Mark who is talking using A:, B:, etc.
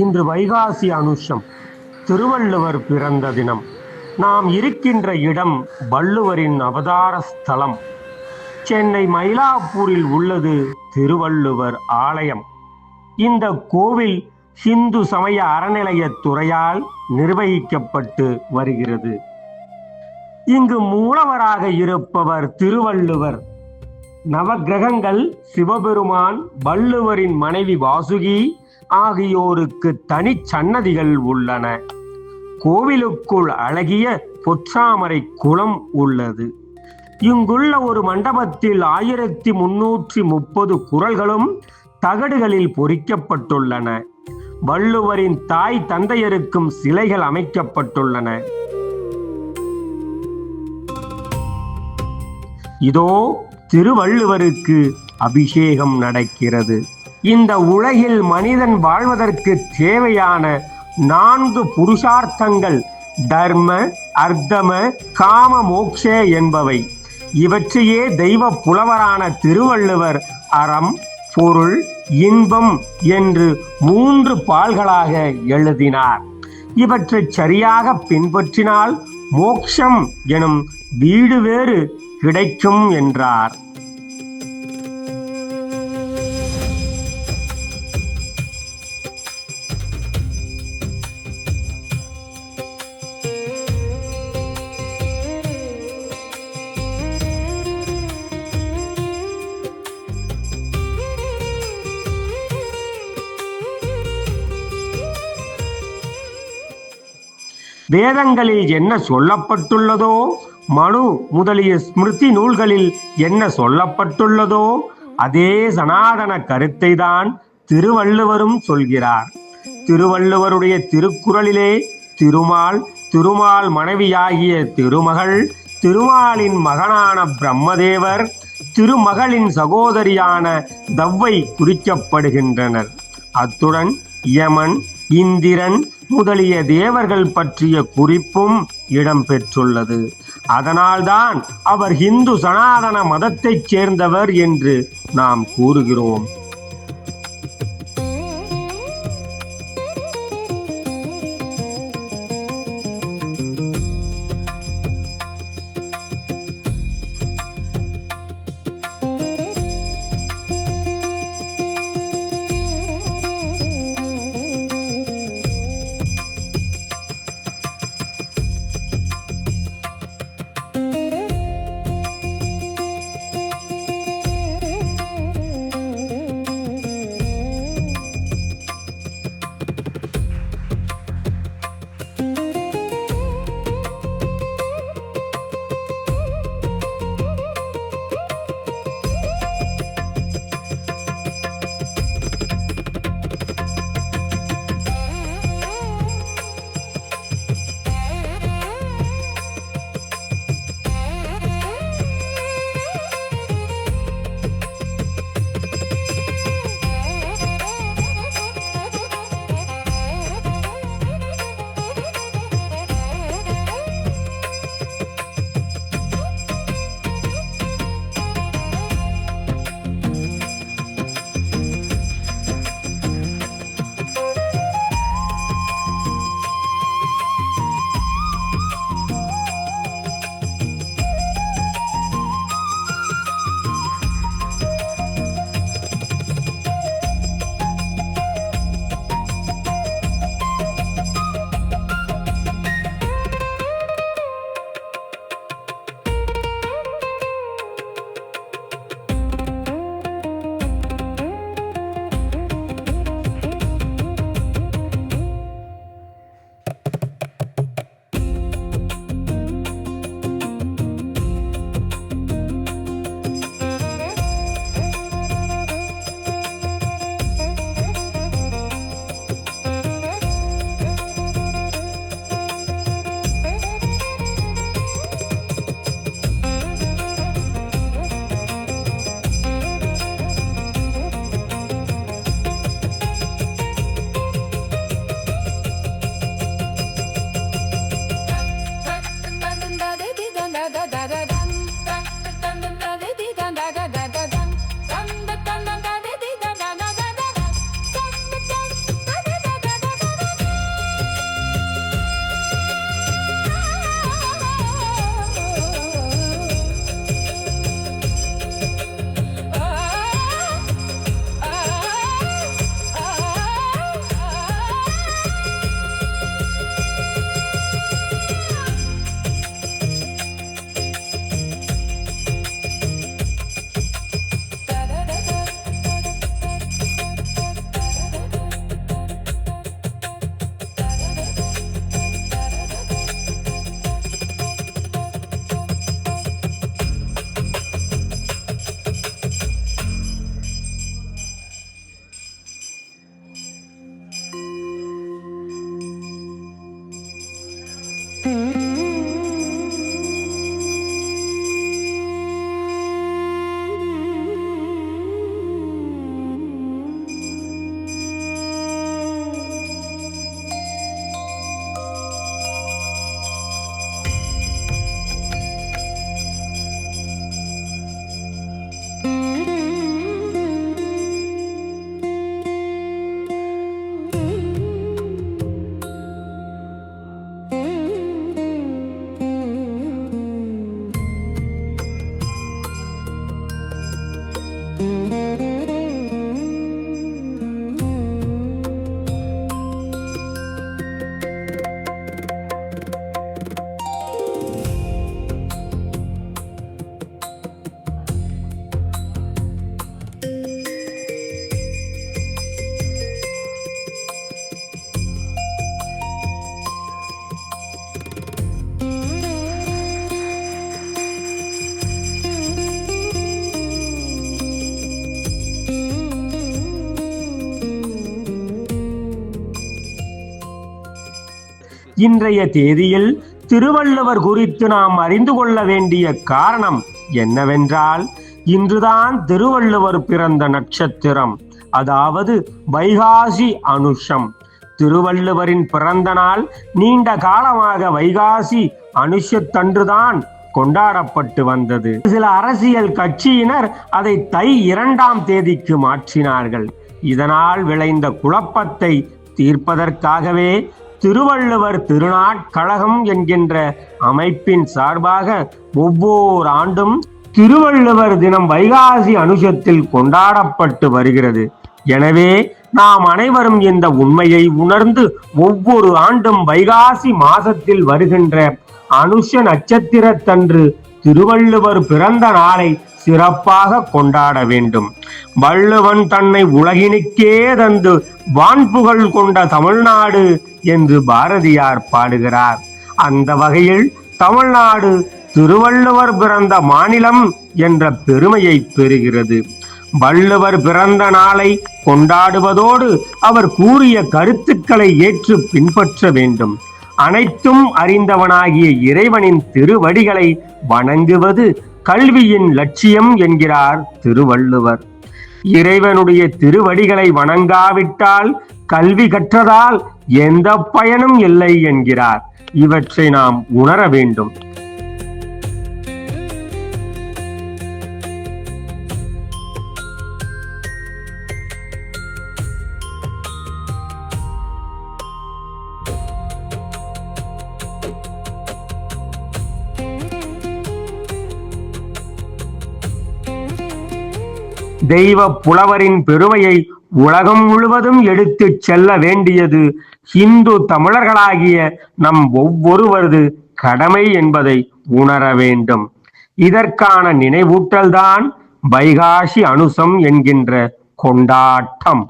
A: இன்று வைகாசி அனுஷம், திருவள்ளுவர் பிறந்த தினம். நாம் இருக்கின்ற இடம் வள்ளுவரின் அவதார ஸ்தலம். சென்னை மயிலாப்பூரில் உள்ளது திருவள்ளுவர் ஆலயம். இந்த கோவில் ஹிந்து சமய அறநிலையத்துறையால் நிர்வகிக்கப்பட்டு வருகிறது. இங்கு மூலவராக இருப்பவர் திருவள்ளுவர். நவக்கிரகங்கள், சிவபெருமான், வள்ளுவரின் மனைவி வாசுகி ஆகியோருக்கு தனிச்சன்னதிகள் உள்ளன. கோவிலுக்குள் அழகிய பொற்றாமரை குளம் உள்ளது. இங்குள்ள ஒரு மண்டபத்தில் 1330 குறள்களும் தகடுகளில் பொறிக்கப்பட்டுள்ளன. வள்ளுவரின் தாய் தந்தையருக்கும் சிலைகள் அமைக்கப்பட்டுள்ளன. இதோ திருவள்ளுவருக்கு அபிஷேகம் நடக்கிறது. இந்த உலகில் மனிதன் வாழ்வதற்கு தேவையான 4 புருஷார்த்தங்கள் தர்ம, அர்த்தம, காம, மோக்ஷ என்பவை. இவற்றையே தெய்வ புலவரான திருவள்ளுவர் அறம், பொருள், இன்பம் என்று 3 பால்களாக எழுதினார். இவற்றை சரியாக பின்பற்றினால் மோக்ஷம் எனும் வீடு வேறு கிடைக்கும் என்றார். வேதங்களில் என்ன சொல்லப்பட்டுள்ளதோ, மனு முதலிய ஸ்மிருதி நூல்களில் என்ன சொல்லப்பட்டுள்ளதோ அதே சனாதன கருத்தை தான் திருவள்ளுவரும் சொல்கிறார். திருவள்ளுவருடைய திருக்குறளிலே திருமால், திருமால் மனைவியாகிய திருமகள், திருமாலின் மகனான பிரம்மதேவர், திருமகளின் சகோதரியான தவ்வை குறிக்கப்படுகின்றனர். அத்துடன் யமன், இந்திரன் முதலிய தேவர்கள் பற்றிய குறிப்பும் இடம்பெற்றுள்ளது. அதனால்தான் அவர் இந்து சனாதன மதத்தைச் சேர்ந்தவர் என்று நாம் கூறுகிறோம். இன்றைய தேதியில் திருவள்ளுவர் குறித்து நாம் அறிந்து கொள்ள வேண்டிய காரணம் என்னவென்றால், இன்றுதான் திருவள்ளுவர் பிறந்த நட்சத்திரம், அதாவது வைகாசி அனுஷம். திருவள்ளுவரின் பிறந்த நாள் நீண்ட காலமாக வைகாசி அனுஷத்தன்றுதான் கொண்டாடப்பட்டு வந்தது. சில அரசியல் கட்சியினர் அதை தை 2ஆம் தேதிக்கு மாற்றினார்கள். இதனால் விளைந்த குழப்பத்தை தீர்ப்பதற்காகவே திருவள்ளுவர் திருநாட்கழகம் என்கின்ற அமைப்பின் சார்பாக ஒவ்வொரு ஆண்டும் திருவள்ளுவர் தினம் வைகாசி அனுஷத்தில் கொண்டாடப்பட்டு வருகிறது. எனவே நாம் அனைவரும் இந்த உண்மையை உணர்ந்து ஒவ்வொரு ஆண்டும் வைகாசி மாதத்தில் வருகின்ற அனுஷ நட்சத்திரத்தன்று திருவள்ளுவர் பிறந்த நாளை சிறப்பாக கொண்டாட வேண்டும். வள்ளுவன் தன்னை உலகினுக்கே தந்து வான்புகழ் கொண்ட தமிழ்நாடு என்று பாரதியார் பாடுகிறார். அந்த வகையில் தமிழ்நாடு திருவள்ளுவர் பிறந்த மாநிலம் என்ற பெருமையை பெறுகிறது. வள்ளுவர் பிறந்த நாளை கொண்டாடுவதோடு அவர் கூறிய கருத்துக்களை ஏற்று பின்பற்ற வேண்டும். அனைத்தும் அறிந்தவனாகிய இறைவனின் திருவடிகளை வணங்குவது கல்வியின் லட்சியம் என்கிறார் திருவள்ளுவர். இறைவனுடைய திருவடிகளை வணங்காவிட்டால் கல்வி கற்றதால் எந்த பயனும் இல்லை என்கிறார். இவற்றை நாம் உணர வேண்டும். தெய்வ புலவரின் பெருமையை உலகம் முழுவதும் எடுத்துச் செல்ல வேண்டியது இந்து தமிழர்களாகிய நம் ஒவ்வொருவரது கடமை என்பதை உணர வேண்டும். இதற்கான நினைவூட்டல்தான் வைகாசி அனுசம் என்கின்ற கொண்டாட்டம்.